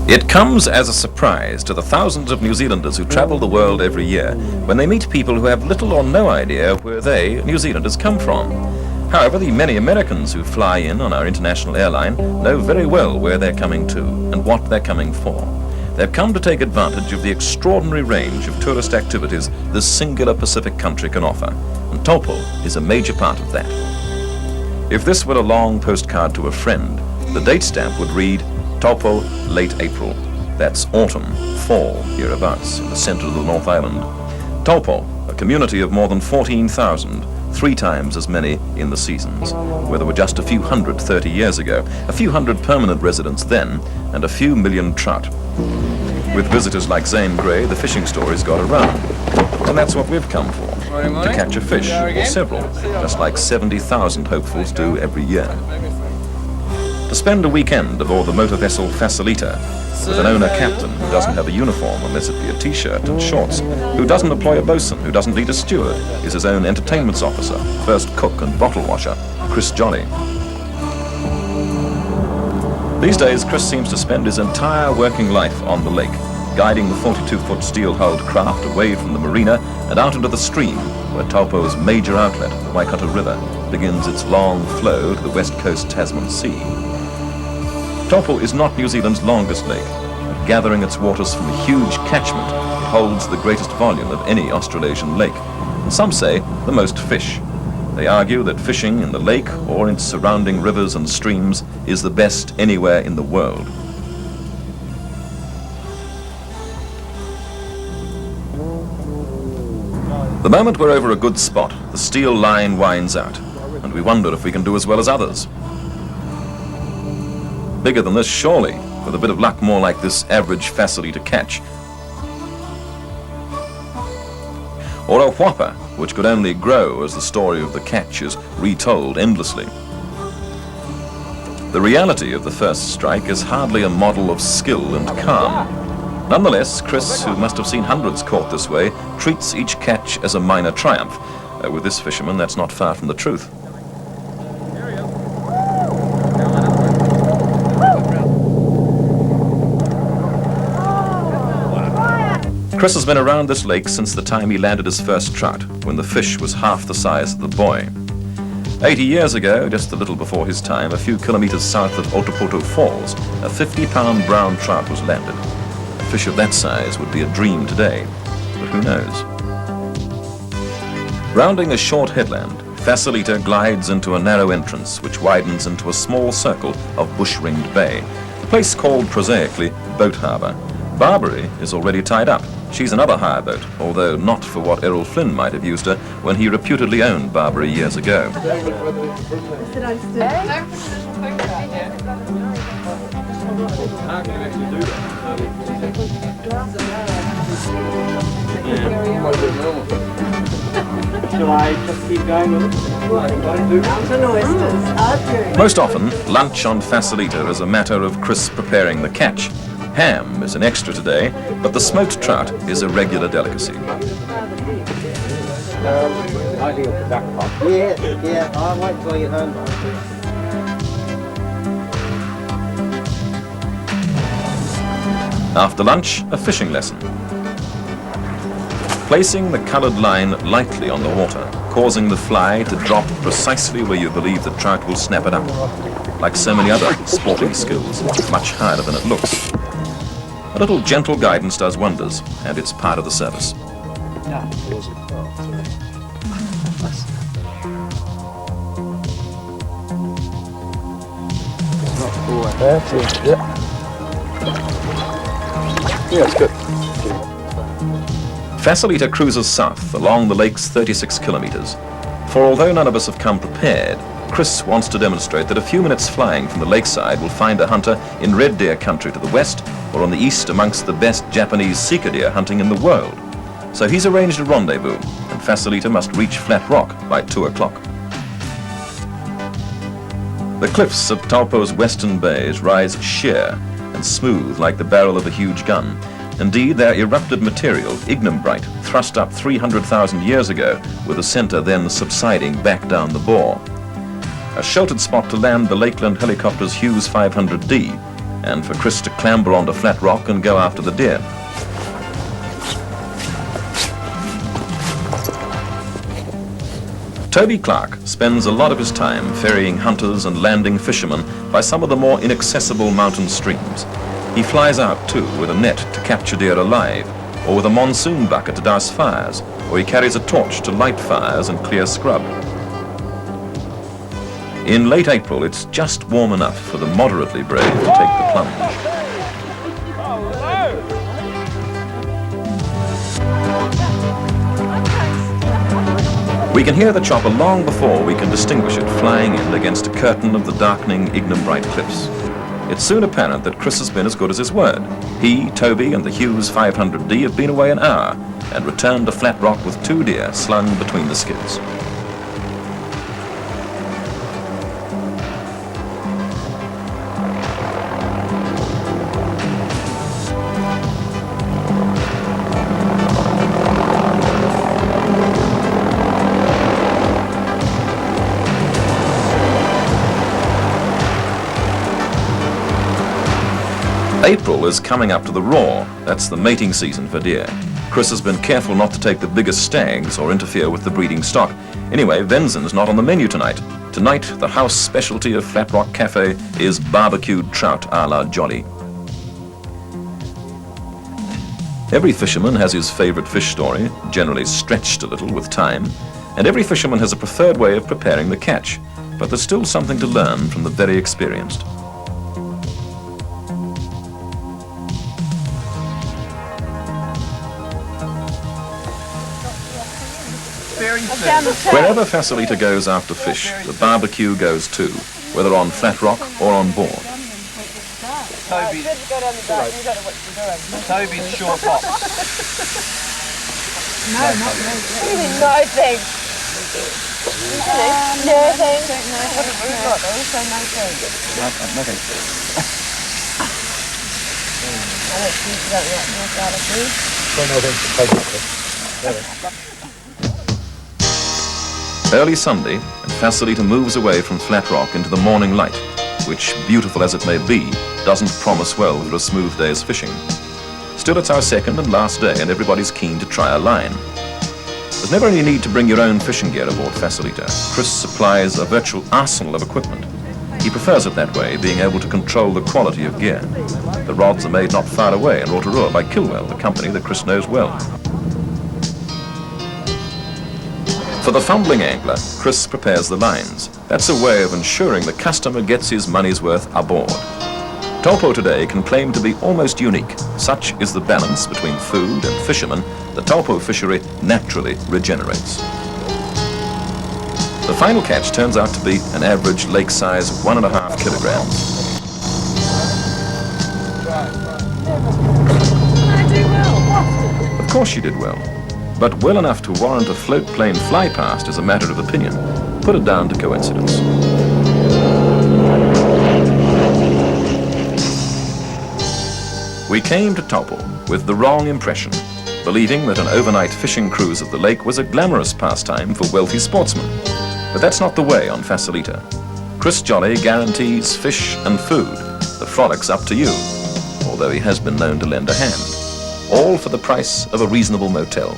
It comes as a surprise to the thousands of New Zealanders who travel the world every year when they meet people who have little or no idea where they, New Zealanders, come from. However, the many Americans who fly in on our international airline know very well where they're coming to and what they're coming for. They've come to take advantage of the extraordinary range of tourist activities this singular Pacific country can offer, and Taupo is a major part of that. If this were a long postcard to a friend, the date stamp would read Taupo, late April. That's autumn, fall, hereabouts, in the center of the North Island. Taupo, a community of more than 14,000, 3 times as many in the seasons, where there were just a few hundred 30 years ago, a few hundred permanent residents then, and a few million trout. With visitors like Zane Grey, the fishing story's got around. And that's what we've come for, to catch a fish, or several, just like 70,000 hopefuls do every year. To spend a weekend aboard the motor vessel Facilita, with an owner-captain who doesn't have a uniform unless it be a t-shirt and shorts, who doesn't employ a bosun, who doesn't need a steward, is his own entertainments officer, first cook and bottle washer, Chris Jolly. These days, Chris seems to spend his entire working life on the lake, guiding the 42-foot steel-hulled craft away from the marina and out into the stream, where Taupo's major outlet, the Waikato River, begins its long flow to the west coast Tasman Sea. Taupo is not New Zealand's longest lake, but gathering its waters from a huge catchment, it holds the greatest volume of any Australasian lake, and some say the most fish. They argue that fishing in the lake or in surrounding rivers and streams is the best anywhere in the world. The moment we're over a good spot, the steel line winds out, and we wonder if we can do as well as others. Bigger than this, surely, with a bit of luck more like this average Facility to catch. Or a whopper, which could only grow as the story of the catch is retold endlessly. The reality of the first strike is hardly a model of skill and calm. Nonetheless, Chris, who must have seen hundreds caught this way, treats each catch as a minor triumph. With this fisherman, that's not far from the truth. Chris has been around this lake since the time he landed his first trout, when the fish was half the size of the boy. 80 years ago, just a little before his time, a few kilometers south of Oppurtunity Falls, a 50-pound brown trout was landed. A fish of that size would be a dream today, but who knows? Rounding a short headland, Facilita glides into a narrow entrance which widens into a small circle of bush-ringed bay, a place called prosaically Boat Harbour. Barbary is already tied up. She's another hire boat, although not for what Errol Flynn might have used her when he reputedly owned Barbary years ago. Shall I just keep going with it? Most often, lunch on Facilita is a matter of Chris preparing the catch. Ham is an extra today, but the smoked trout is a regular delicacy. Ideal for duck pot. Yeah, I'll wait till I get home. After lunch, a fishing lesson. Placing the coloured line lightly on the water, causing the fly to drop precisely where you believe the trout will snap it up. Like so many other sporting skills, it's much harder than it looks. A little gentle guidance does wonders, and it's part of the service. Yeah, it's good. Facilita cruises south along the lake's 36 kilometers. For although none of us have come prepared, Chris wants to demonstrate that a few minutes flying from the lakeside will find a hunter in red deer country to the west, or on the east amongst the best Japanese sika deer hunting in the world. So he's arranged a rendezvous, and Facilita must reach Flat Rock by 2 o'clock. The cliffs of Taupo's western bays rise sheer and smooth like the barrel of a huge gun. Indeed, their erupted material, ignimbrite, thrust up 300,000 years ago, with the center then subsiding back down the bore. A sheltered spot to land the Lakeland helicopter's Hughes 500D, and for Chris to clamber onto flat rock and go after the deer. Toby Clark spends a lot of his time ferrying hunters and landing fishermen by some of the more inaccessible mountain streams. He flies out too with a net to capture deer alive, or with a monsoon bucket to douse fires, or he carries a torch to light fires and clear scrub. In late April, it's just warm enough for the moderately brave to take the plunge. We can hear the chopper long before we can distinguish it flying in against a curtain of the darkening Ignimbrite cliffs. It's soon apparent that Chris has been as good as his word. He, Toby, and the Hughes 500D have been away an hour and returned to flat rock with 2 deer slung between the skids. April is coming up to the roar. That's the mating season for deer. Chris has been careful not to take the biggest stags or interfere with the breeding stock. Anyway, venzin's not on the menu tonight. Tonight, the house specialty of Flat Rock Cafe is barbecued trout a la Jolly. Every fisherman has his favorite fish story, generally stretched a little with time, and every fisherman has a preferred way of preparing the catch, but there's still something to learn from the very experienced. Wherever Facilita goes after fish, the barbecue goes too, whether on flat rock or on board. Toby's short hop. No, not no. What do you mean, no thing? No thing? What a rude lot, though. So no thing. Nothing. I don't think you don't like milk out of food. So no thing to Early Sunday, and Facilita moves away from flat rock into the morning light, which, beautiful as it may be, doesn't promise well for a smooth day's fishing. Still, it's our second and last day, and everybody's keen to try a line. There's never any need to bring your own fishing gear aboard Facilita. Chris supplies a virtual arsenal of equipment. He prefers it that way, being able to control the quality of gear. The rods are made not far away in Rotorua by Kilwell, a company that Chris knows well. For the fumbling angler, Chris prepares the lines. That's a way of ensuring the customer gets his money's worth aboard. Taupo today can claim to be almost unique. Such is the balance between food and fishermen, the Taupo fishery naturally regenerates. The final catch turns out to be an average lake size 1.5 kilograms. I do well. Of course she did well. But well enough to warrant a float plane fly past is a matter of opinion. Put it down to coincidence. We came to Taupo with the wrong impression, believing that an overnight fishing cruise of the lake was a glamorous pastime for wealthy sportsmen. But that's not the way on Facilita. Chris Jolly guarantees fish and food. The frolic's up to you, although he has been known to lend a hand. All for the price of a reasonable motel.